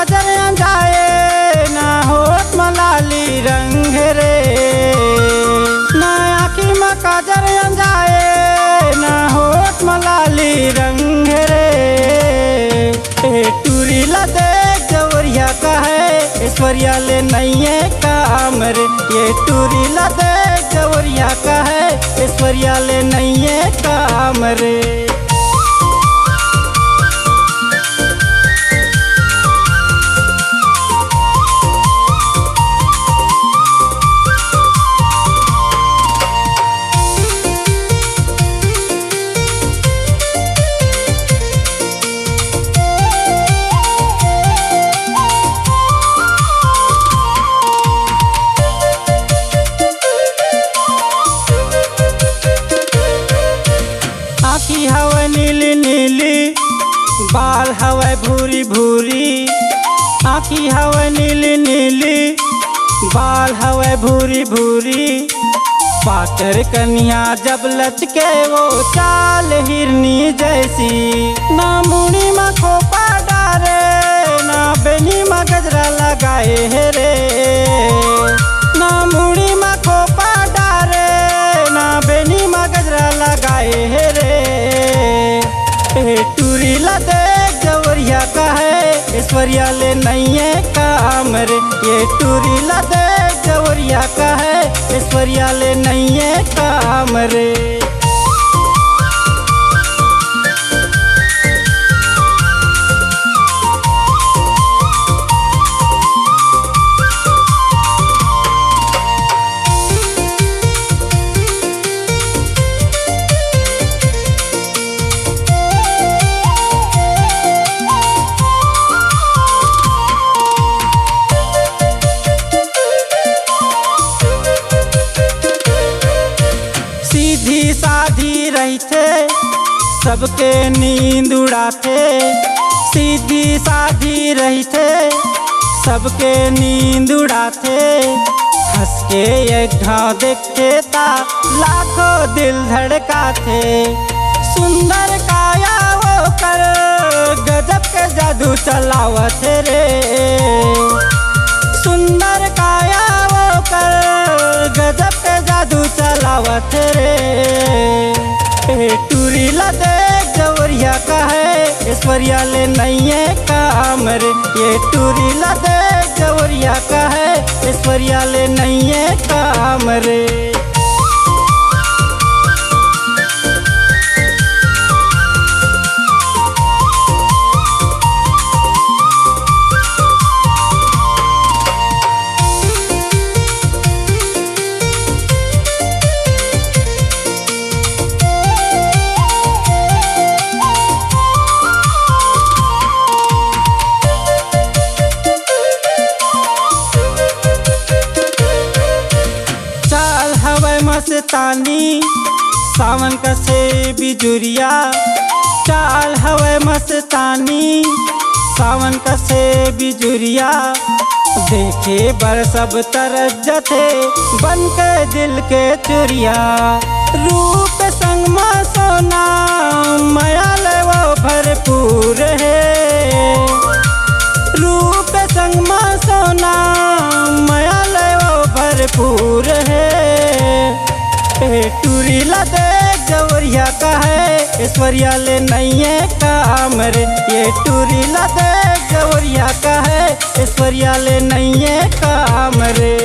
काजर अंजाए ना होठ मलाली रंग रे, ना आँखी में काजर अंजाए ना होठ मलाली रंग रे। टूरी ला देख जवरिया का है ऐश्वर्या ले नहीं है काम रे, ये टूरी ला देख जवरिया का है ऐश्वर्या ले नहीं है काम रे। आँखी हवा नीली नीली, बाल हवा भूरी भूरी, आँखी हवा नीली नीली, बाल हवा भूरी भूरी। पातर कन्या जब लचके वो चाल हिरनी जैसी, ना मुड़ी में खोपा डारे ना बेनी में गजरा लगाए है रे, ना मुड़ी में खोपा डारे ना बेनी में गजरा लगाए है रे। टूरी ला देख जवरिया का है ऐश्वर्या ले नहीं है काम रे, ये टूरी ला देख जवरिया का है ऐश्वर्या ले नहीं है काम रे। सीधी साधी रहते सबके नींद उड़ाते, सीधी साधी रहते सबके नींद उड़ाते। हंस के एक ढाव देखते ता लाखों दिल धड़काते, सुंदर काया वो कर गजब के जादू चलावत रे, सुंदर काया वो कर गजब के जादू चलावत रे। टूरी ला देख जवरिया का है ऐश्वर्या ले नहीं है काम रे, ये टूरी ला देख जवरिया का है ऐश्वर्या ले नहीं है काम रे। मस्तानी सावन का से बिजुरिया, चाल हवे मस्तानी सावन का से बिजुरिया। देखे बर सब तरस जथे बन के दिल के चुरिया, रूप संग में सोना माया ले वो भरपूर है, रूप संग में सोना माया ले वो भरपूर है। टूरी ला देख जवरिया का है ऐश्वर्या ले नहीं है काम रे, ये टूरी ला देख जवरिया का है ऐश्वर्या ले नहीं है काम रे।